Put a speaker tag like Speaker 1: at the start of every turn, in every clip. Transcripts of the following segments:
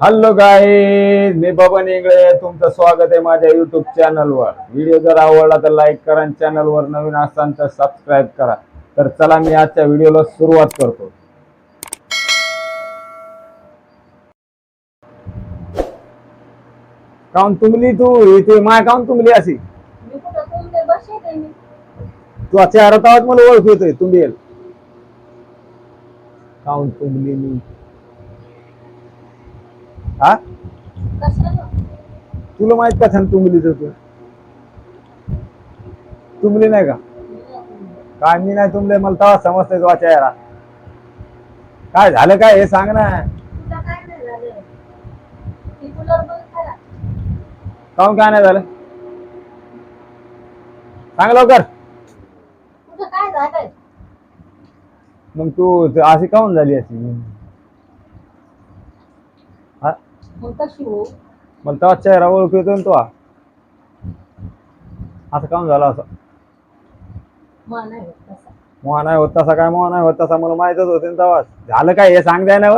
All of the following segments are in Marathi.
Speaker 1: हॅलो गाईज, मी बबन इंगळे. तुमचं स्वागत आहे माझ्या युट्यूब चॅनलवर. व्हिडिओ जर आवडला तर लाईक करा आणि चॅनलवर नवीन असाल तर सबस्क्राईब करा. तर चला मी आजच्या व्हिडिओला सुरुवात करतो. काऊन तुमली तू इथे माय काऊन तुमली अशी तू चेहरा तावत मला ओळख येतोय तुम्ही काऊन तुमली मी हा तुला माहित का छान तुमलीच तू तुमली नाही का काय मी नाही तुमले मला तेव्हा समजतंय तुझा चेहरा काय झालं काय हे सांग ना काऊन काय नाही झालं सांग लवकर मग तू अशी काऊन झाली अशी हा मला तेव्हा चेहरा ओळख येतोय ना तू असं काऊन झालं असं मोहा नाही होत तसा काय मोहा नाही होत तसा मला माहितच होते ना तेव्हा झालं काय हे सांग द्या ना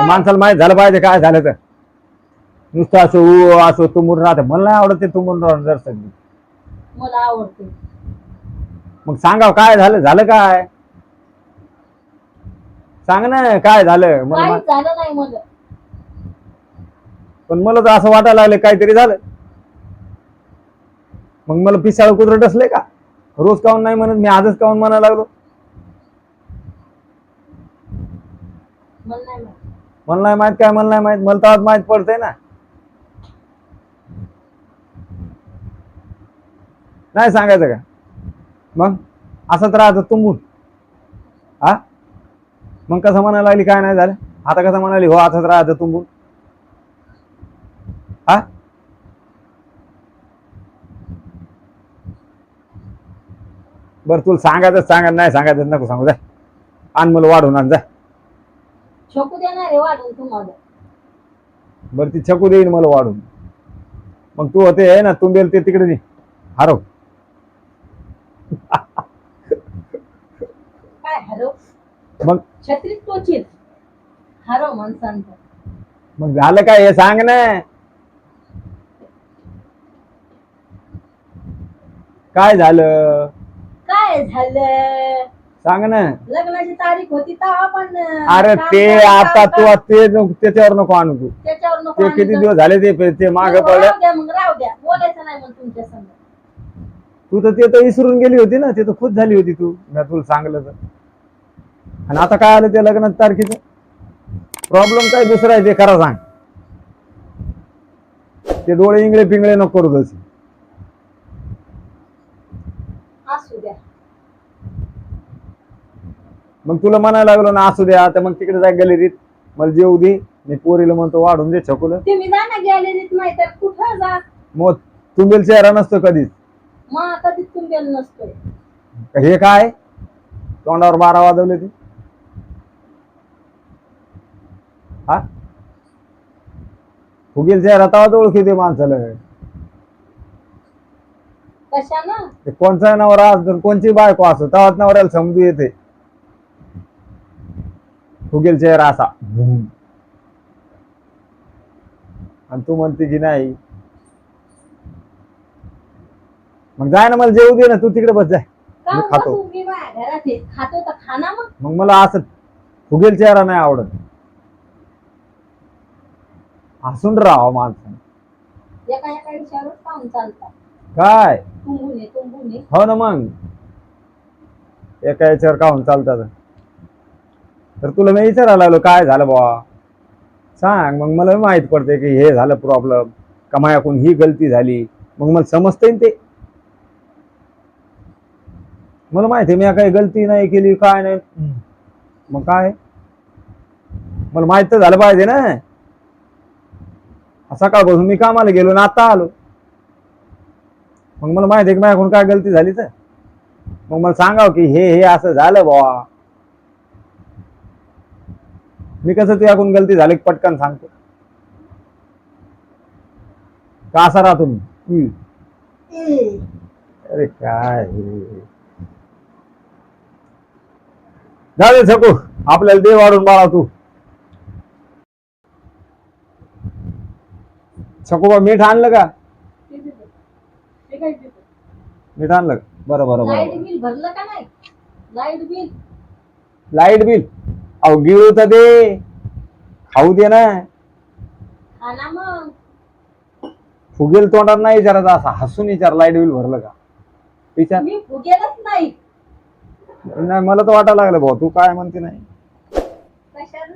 Speaker 1: माणसाला माहित झालं पाहिजे काय झालं तर नुसतं असं असं तुमून राहते मला नाही आवडत ते तुमून राहून जर सगळी
Speaker 2: मला आवडते
Speaker 1: मग सांगा काय झालं झालं काय सांग ना काय झालं मला
Speaker 2: काहीच झालं नाही मला
Speaker 1: पण मला तर असं वाटायला लागलं काहीतरी झालं मग मला पिसाळ कुत्र डसले का रोज काऊन नाही म्हणत मी आजच काऊन म्हणायला लागलो
Speaker 2: मला नाही माहित.
Speaker 1: मला नाही माहित काय मला नाही माहित मला तर माहित पडतंय ना नाही सांगायचं का मग असंच राहतं तुंबून हा मग कसं म्हणायला लागली काय नाही झालं आता कसं म्हणाली हो असंच राहतं तुंबून हा बरं तुला सांगायचं सांगा नाही सांगायचं नको सांगू जा आण मला वाढून आण जा
Speaker 2: शकू देणार आहे वाढून तुम्हाला
Speaker 1: बरं ती छकू देईन मला वाढून मग तू होते आहे ना तुंबेल ते तिकडे हरव
Speaker 2: काय हरव
Speaker 1: मग
Speaker 2: छत्रीत क्वचित हरव माणसांचं
Speaker 1: मग झालं काय हे सांग ना काय झालं
Speaker 2: काय झालं
Speaker 1: सांग ना
Speaker 2: लग्नाची तारीख होती तेव्हा पण
Speaker 1: अरे ते आता तू ते त्याच्यावर नको आणू तू
Speaker 2: त्याच्यावर नको
Speaker 1: ते
Speaker 2: आणू
Speaker 1: किती
Speaker 2: तर.
Speaker 1: दिवस झाले ते माग
Speaker 2: मग
Speaker 1: पडलं
Speaker 2: राहू द्या मग राहू द्या बोलायचं नाही मग तुमच्या संग
Speaker 1: तू तर ते तर विसरून गेली होती ना ते तर खुश झाली होती तू मी तुला सांगलं तर आणि आता काय आलं ते लग्नात तारखेचं प्रॉब्लेम काय दुसरा आहे ते खरं सांग ते डोळे इंगळे पिंगळे नको करू तसे
Speaker 2: असू द्या
Speaker 1: मग तुला म्हणायला लागलो ना असू द्या तर मग तिकडे जाय गॅलरीत मला जेऊ दे मी पोरीला म्हणतो वाढून दे छकुलं
Speaker 2: तुम्ही जा ना गॅलरीत नाही तर कुठं जा
Speaker 1: मग तुंबेल चेहरा नसतो कधीच
Speaker 2: मग कधीच तुमच्याला नसतोय
Speaker 1: हे काय तोंडावर 12 वाजवले ते हा फुगेल चेहरा तवाच ओळखी ते माणसाला
Speaker 2: कशानं
Speaker 1: ते कोणचा नवरा असतो कोणची बायको असतो तवाच नवऱ्याला समजू येते फुगेल चेहरा असा आणि तू म्हणते की नाही मग जाय ना मला जेऊ दे ना तू तिकडे बस जाय
Speaker 2: का
Speaker 1: मी खातो
Speaker 2: बसू मी माझ्या घरात आहे. खातो तर खाना मग
Speaker 1: मग मला असं फुगेल चेहरा नाही आवडत हसून राहा माणसाने
Speaker 2: एका एका विषयावर काम चालतात
Speaker 1: काय
Speaker 2: तुंबून ये
Speaker 1: हो ना मग एका याच्यावर काहून चालतात तर तुला मी विचारायला लागलो काय झालं बाबा सांग मग मला माहित पडते की हे झालं प्रॉब्लेम कमायाकून ही गलती झाली मग मला समजतंय ते मला माहिती मी काही गलती नाही केली काय नाही मग काय मला माहित तर झालं पाहिजे ना सकाळपासून मी कामाला गेलो ना आता आलो मग मला माहिती आहे की माझ्याकडून काय गलती झाली तर मग मला सांगाव की हे असं झालं बाबा मी कसं तुझ्याकडून गलती झाली पटकन सांगतो का असा राहतो मी अरे काय झाले सकू आपल्याला दे वाढून बाळा तू छकोबा मीठ आणलं का?
Speaker 2: ते देतो. ते काय देतो?
Speaker 1: मीठ आणलं का? बरं बरं
Speaker 2: लाईट
Speaker 1: बरं.
Speaker 2: बिल भरलं का नाही? लाईट बिल
Speaker 1: लाईट बिल अहो गिळू तर दे, खाऊ दे ना.
Speaker 2: हा ना मग.
Speaker 1: फुगेल तोंडात नाही विचारायचं, असं हसून विचार लाईट बिल भरलं का विचार.
Speaker 2: मी फुगेलच नाही.
Speaker 1: नाही मला तर वाटायला लागलं भाऊ तू काय म्हणते नाही.
Speaker 2: कशाला?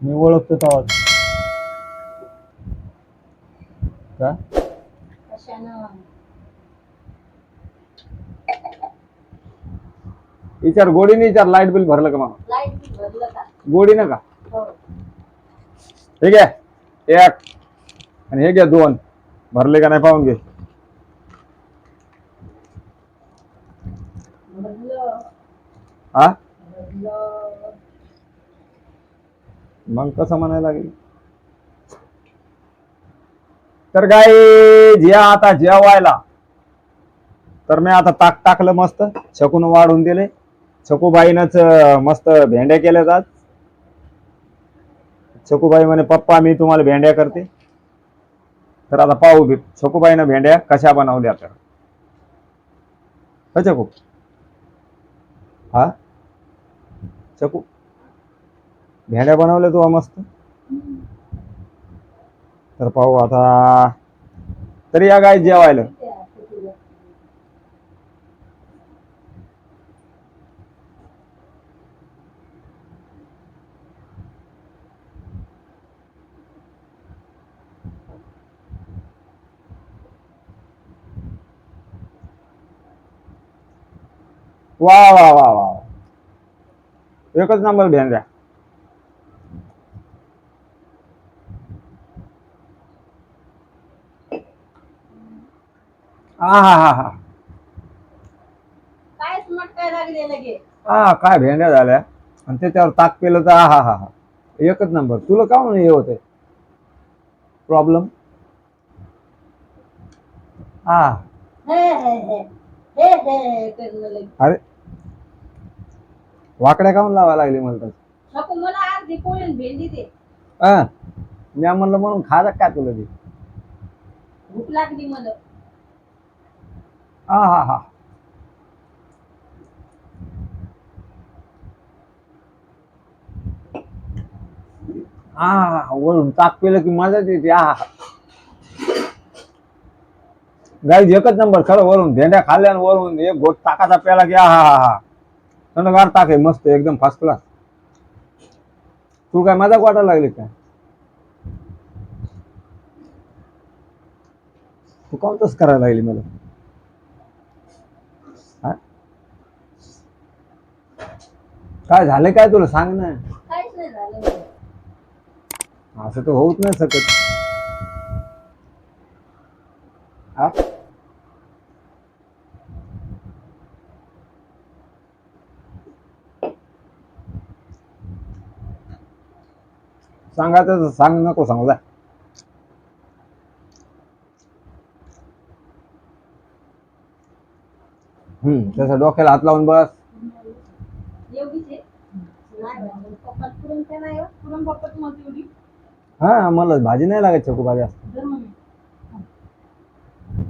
Speaker 1: मी ओळखतो तेव्हा का.
Speaker 2: कशानं?
Speaker 1: विचार गोडीने विचार लाईट बिल भरलं का मग.
Speaker 2: लाईट बिल भरलं का?
Speaker 1: गोडी नका.
Speaker 2: हो.
Speaker 1: हे घ्या एक आणि हे घ्या दोन. भरले का नाही पाहून घे.
Speaker 2: भरलं.
Speaker 1: हा
Speaker 2: भरलं.
Speaker 1: मग कसं म्हणायला लागेल. तर काय ज्या आता जेवायला तर मी आता ताक टाकलं मस्त छकून वाढून दिले. छकूबाईनच मस्त भेंड्या केल्यात आज. छकूबाई म्हणे पप्पा मी तुम्हाला भेंड्या करते. तर आता पाहू बी छकूबाईनं भेंड्या कशा बनवल्या तर. हो छकू. हा छकू भेंड्या बनवल्या तू मस्त. तर पाहू आता. तरी या गाय जेवायला. वा वा वा वा एकच नंबर भेंड्या. हा हा हा हा
Speaker 2: काय स्मार्ट काय लागले लगे?
Speaker 1: हा काय भेंड्या झाल्या आणि त्याच्यावर ताक केलं तर हा हा हा एकच नंबर. तुला का म्हणून हे होते प्रॉब्लेम. हा
Speaker 2: हे हे हे हे हे करणं लगे.
Speaker 1: अरे वाकड्या काऊन लावा लागली मला तर.
Speaker 2: नको मला अर्धी पोळी आणि भेंडी दे.
Speaker 1: हा मी म्हणलं म्हणून खायला काय तुला ते.
Speaker 2: भूक लागली मला.
Speaker 1: हा हा हा हा वरून ताक पेलं की मजाच येते. हा गाई एकच नंबर खरं. वरून भेंड्या खाल्ल्या आणि वरून एक घोट ताकाचा प्याला की हा हा हा थंडगार ताक आहे मस्त एकदम फर्स्ट क्लास. तू काय मजाक वाटायला लागली काय. तू कोणतंच करायला लागली मला. हा? काय झालं काय तुला सांग ना.
Speaker 2: काहीच नाही झालं मला.
Speaker 1: असं तर होऊच नाही शकत. हा सांगायचं सांग नको सांगू जा. तसं डोक्याला हात लावून बस.
Speaker 2: एवढीच आहे. नाही बाबा, पप्पात पुरण काय नाही हो. पुरण पप्पात मग एवढी.
Speaker 1: हा मला भाजी नाही लागत छकू भाजी जास्त.
Speaker 2: धर मम्मी.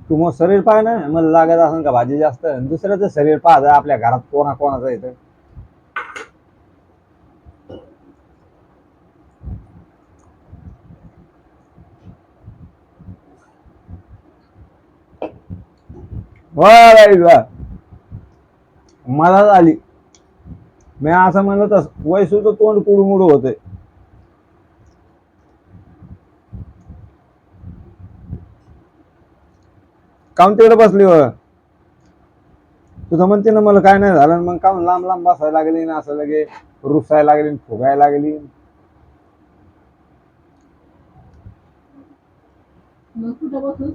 Speaker 1: तू मग शरीर पाय ना मला लागत असेल का भाजी जास्त. दुसऱ्याचं शरीर पाहत आपल्या घरात कोणा कोणाचं येतं. वा मला आली. मी असं म्हणत वैसूचं तोंड कुडमुड होते. काऊन तिकडे बसली व. तुझं म्हणते ना मला काय नाही झालं मग काऊन लांब लांब बसायला लागली ना असं लगे रुसायला लागली फुगायला लागली.
Speaker 2: मग कुठं बसू?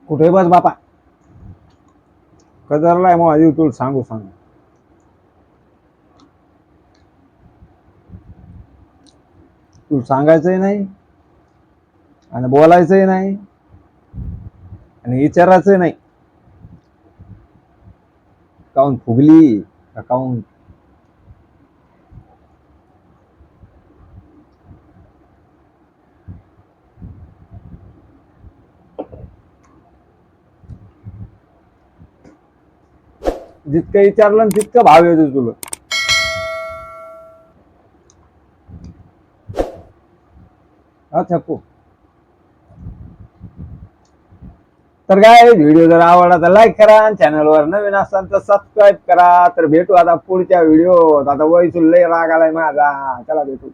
Speaker 1: कुठे बस बापा. कदरलाय मग आधी तुला सांगू सांग. तू सांगायचंही नाही आणि बोलायचंही नाही आणि विचारायचंही नाही. काऊन फुगली अकाउंट जितकं विचारलं ना तितकं भाव येतो तुला. हा छक्कू. तर काय व्हिडिओ जर आवडला तर लाईक करा आणि चॅनलवर नवीन असाल तर सबस्क्राईब करा. तर भेटू आता पुढच्या व्हिडिओ. आता वैसुल लय राग आलाय माझा. चला भेटू.